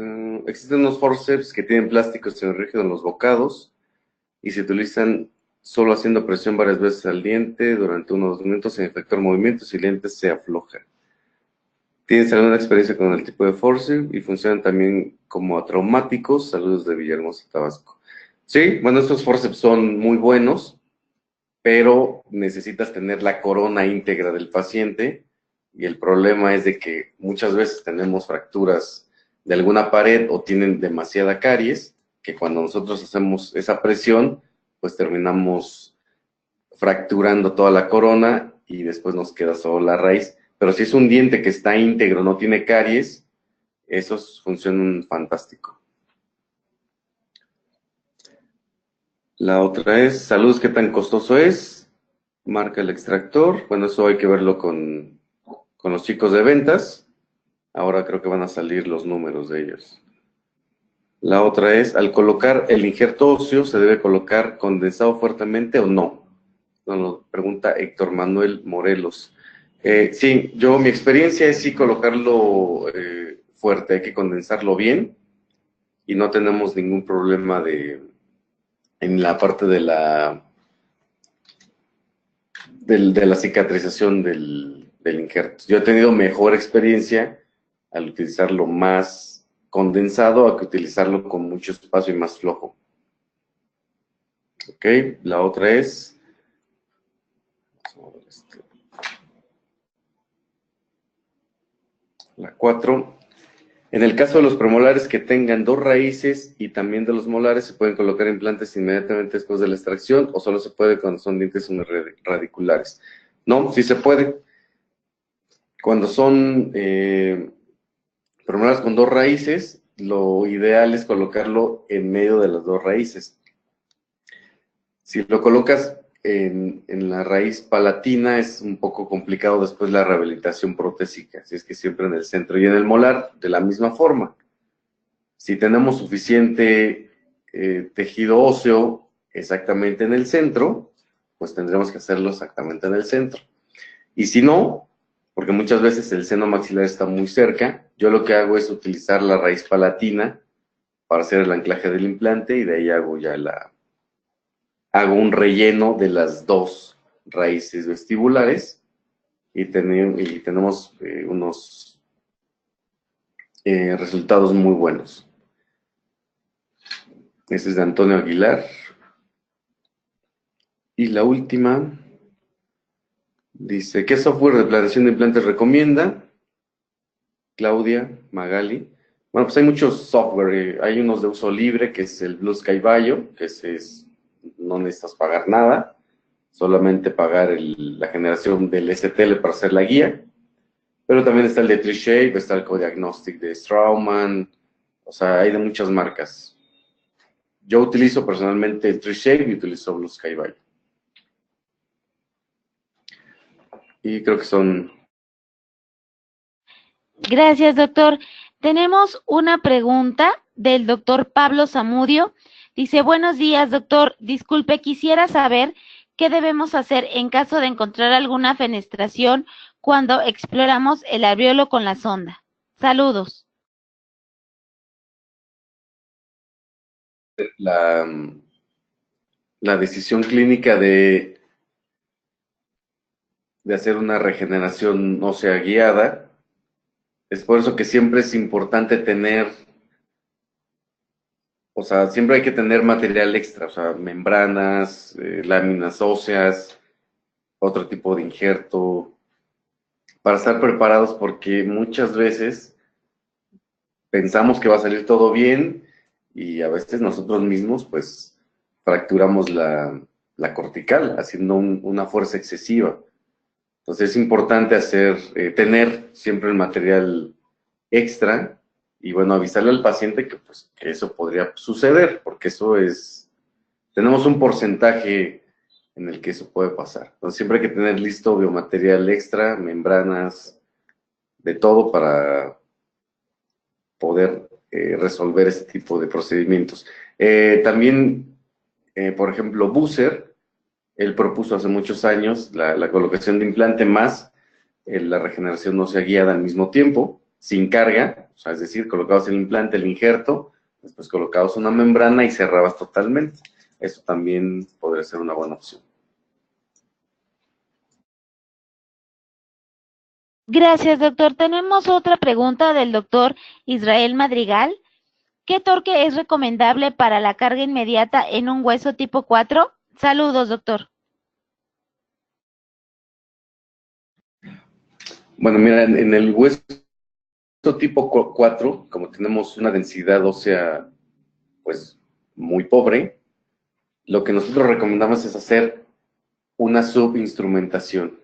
Existen unos forceps que tienen plástico semirígido en los bocados y se utilizan solo haciendo presión varias veces al diente durante unos minutos sin efectuar movimientos y el diente se afloja. ¿Tienes alguna experiencia con el tipo de forceps y funcionan también como atraumáticos? Saludos de Villahermosa, Tabasco. Sí, bueno, estos forceps son muy buenos, pero necesitas tener la corona íntegra del paciente, y el problema es de que muchas veces tenemos fracturas de alguna pared o tienen demasiada caries, que cuando nosotros hacemos esa presión, pues terminamos fracturando toda la corona y después nos queda solo la raíz. Pero si es un diente que está íntegro, no tiene caries, esos funcionan fantástico. La otra es, saludos, ¿qué tan costoso es? Marca el extractor. Bueno, eso hay que verlo con los chicos de ventas. Ahora creo que van a salir los números de ellos. La otra es, al colocar el injerto óseo, ¿se debe colocar condensado fuertemente o no? Nos lo pregunta Héctor Manuel Morelos. Sí, mi experiencia es sí colocarlo fuerte, hay que condensarlo bien y no tenemos ningún problema en la parte de la cicatrización del injerto. Yo he tenido mejor experiencia al utilizarlo más condensado a que utilizarlo con mucho espacio y más flojo. Ok, la otra es... La 4. En el caso de los premolares que tengan 2 raíces y también de los molares, ¿se pueden colocar implantes inmediatamente después de la extracción o solo se puede cuando son dientes radiculares? No, sí se puede. Cuando son premolar con 2 raíces, lo ideal es colocarlo en medio de las 2 raíces. Si lo colocas en la raíz palatina, es un poco complicado después la rehabilitación protésica, así es que siempre en el centro. Y en el molar, de la misma forma. Si tenemos suficiente tejido óseo exactamente en el centro, pues tendremos que hacerlo exactamente en el centro. Y si no, porque muchas veces el seno maxilar está muy cerca, yo lo que hago es utilizar la raíz palatina para hacer el anclaje del implante y de ahí hago un relleno de las 2 raíces vestibulares y tenemos unos resultados muy buenos. Este es de Antonio Aguilar. Y la última dice, ¿qué software de planeación de implantes recomienda? Claudia Magali. Bueno, pues hay muchos software. Hay unos de uso libre, que es el Blue Sky Bio, que no necesitas pagar nada, solamente pagar la generación del STL para hacer la guía. Pero también está el de TreeShape, está el Codiagnostic de Straumann, o sea, hay de muchas marcas. Yo utilizo personalmente el TreeShape y utilizo Blue Sky Bio. Y creo que son... Gracias, doctor. Tenemos una pregunta del doctor Pablo Zamudio. Dice, buenos días, doctor. Disculpe, quisiera saber qué debemos hacer en caso de encontrar alguna fenestración cuando exploramos el alvéolo con la sonda. Saludos. La decisión clínica de hacer una regeneración ósea guiada. Es por eso que siempre es importante tener, o sea, siempre hay que tener material extra, o sea, membranas, láminas óseas, otro tipo de injerto, para estar preparados porque muchas veces pensamos que va a salir todo bien y a veces nosotros mismos pues fracturamos la cortical haciendo una fuerza excesiva. Entonces es importante tener siempre el material extra y bueno, avisarle al paciente que eso podría suceder, porque tenemos un porcentaje en el que eso puede pasar. Entonces siempre hay que tener listo biomaterial extra, membranas, de todo para poder resolver este tipo de procedimientos. También, por ejemplo, Busser, él propuso hace muchos años la colocación de implante más la regeneración ósea guiada al mismo tiempo, sin carga, o sea, es decir, colocabas el implante, el injerto, después colocabas una membrana y cerrabas totalmente. Eso también podría ser una buena opción. Gracias, doctor. Tenemos otra pregunta del doctor Israel Madrigal. ¿Qué torque es recomendable para la carga inmediata en un hueso tipo 4? Saludos, doctor. Bueno, mira, en el hueso tipo 4, como tenemos una densidad ósea pues muy pobre, lo que nosotros recomendamos es hacer una subinstrumentación,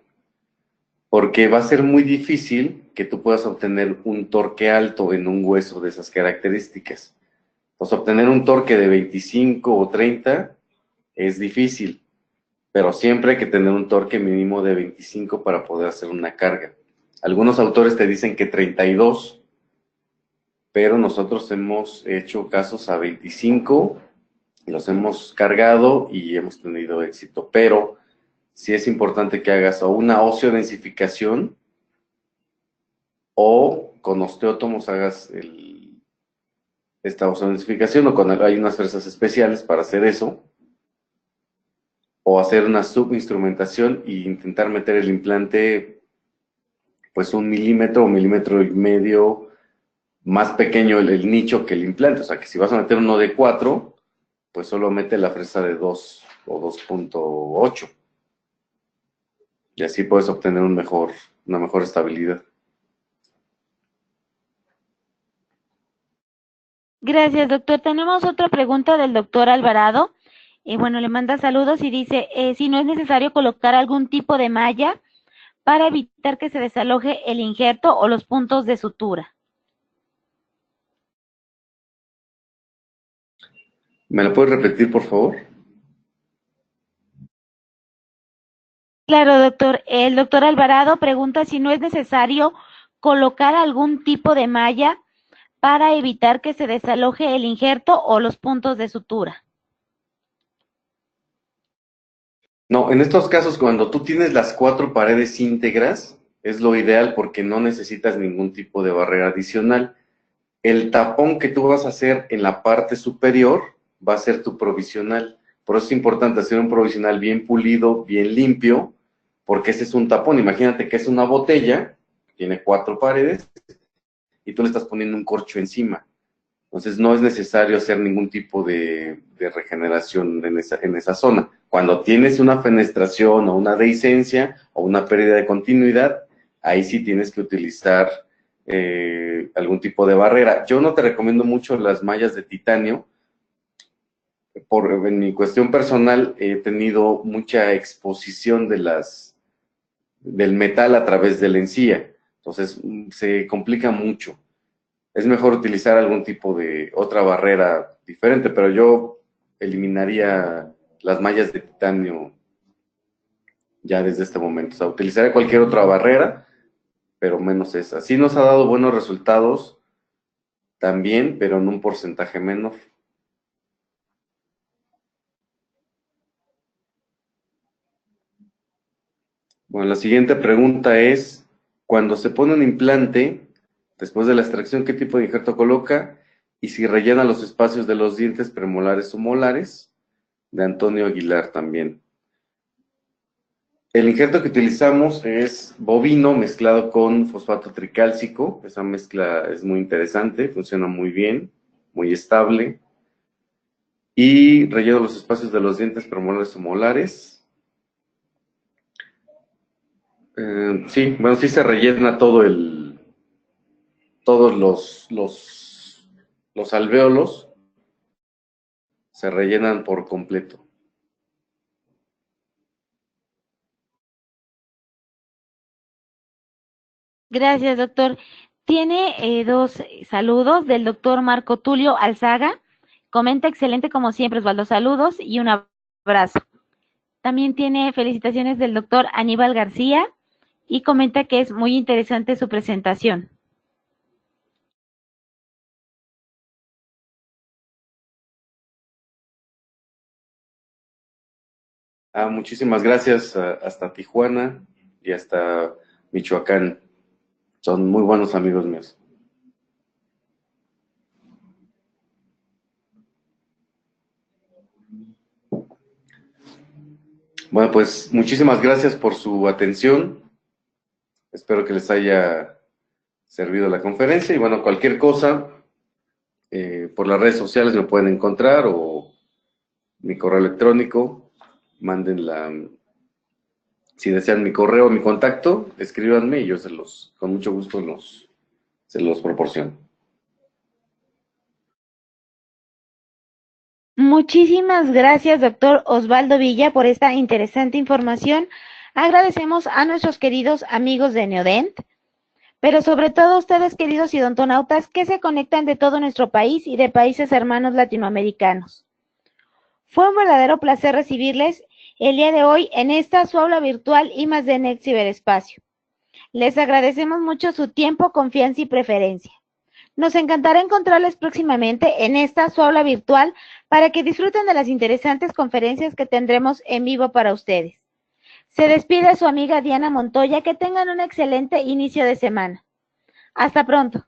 porque va a ser muy difícil que tú puedas obtener un torque alto en un hueso de esas características. Pues obtener un torque de 25 o 30 es difícil, pero siempre hay que tener un torque mínimo de 25 para poder hacer una carga. Algunos autores te dicen que 32, pero nosotros hemos hecho casos a 25, los hemos cargado y hemos tenido éxito, pero sí es importante que hagas o una osteodensificación o con osteótomos hagas esta osteodensificación o hay unas fresas especiales para hacer eso, o hacer una subinstrumentación e intentar meter el implante pues 1 milímetro o 1,5 milímetros más pequeño el nicho que el implante, o sea que si vas a meter uno de 4, pues solo mete la fresa de 2 o 2.8 y así puedes obtener una mejor estabilidad. Gracias, doctor. Tenemos otra pregunta del doctor Alvarado. Bueno, le manda saludos y dice, si no es necesario colocar algún tipo de malla para evitar que se desaloje el injerto o los puntos de sutura. ¿Me la puedes repetir, por favor? Claro, doctor. El doctor Alvarado pregunta si no es necesario colocar algún tipo de malla para evitar que se desaloje el injerto o los puntos de sutura. No, en estos casos, cuando tú tienes las 4 paredes íntegras, es lo ideal porque no necesitas ningún tipo de barrera adicional. El tapón que tú vas a hacer en la parte superior va a ser tu provisional. Por eso es importante hacer un provisional bien pulido, bien limpio, porque ese es un tapón. Imagínate que es una botella, tiene 4 paredes, y tú le estás poniendo un corcho encima. Entonces no es necesario hacer ningún tipo de regeneración en esa zona. Cuando tienes una fenestración o una dehiscencia o una pérdida de continuidad, ahí sí tienes que utilizar algún tipo de barrera. Yo no te recomiendo mucho las mallas de titanio. En mi cuestión personal he tenido mucha exposición del metal a través de la encía. Entonces se complica mucho. Es mejor utilizar algún tipo de otra barrera diferente, pero yo eliminaría las mallas de titanio ya desde este momento. O sea, utilizaría cualquier otra barrera, pero menos esa. Sí nos ha dado buenos resultados también, pero en un porcentaje menor. Bueno, la siguiente pregunta es, cuando se pone un implante, después de la extracción, ¿qué tipo de injerto coloca? Y si rellena los espacios de los dientes premolares o molares, de Antonio Aguilar también. El injerto que utilizamos es bovino mezclado con fosfato tricálcico. Esa mezcla es muy interesante, funciona muy bien, muy estable. Y relleno los espacios de los dientes premolares o molares. Sí, bueno, sí se rellena todos los alvéolos se rellenan por completo. Gracias, doctor. Tiene dos saludos del doctor Marco Tulio Alzaga. Comenta excelente como siempre, Osvaldo. Saludos y un abrazo. También tiene felicitaciones del doctor Aníbal García y comenta que es muy interesante su presentación. Muchísimas gracias hasta Tijuana y hasta Michoacán. Son muy buenos amigos míos. Bueno, pues muchísimas gracias por su atención. Espero que les haya servido la conferencia y bueno, cualquier cosa por las redes sociales me pueden encontrar o mi correo electrónico, mándenla, si desean mi correo, mi contacto, escríbanme y yo con mucho gusto se los proporciono. Muchísimas gracias, doctor Osvaldo Villa, por esta interesante información. Agradecemos a nuestros queridos amigos de Neodent, pero sobre todo a ustedes, queridos idontonautas, que se conectan de todo nuestro país y de países hermanos latinoamericanos. Fue un verdadero placer recibirles el día de hoy en esta su aula virtual I+D Ciberespacio. Les agradecemos mucho su tiempo, confianza y preferencia. Nos encantará encontrarles próximamente en esta su aula virtual para que disfruten de las interesantes conferencias que tendremos en vivo para ustedes. Se despide su amiga Diana Montoya. Que tengan un excelente inicio de semana. Hasta pronto.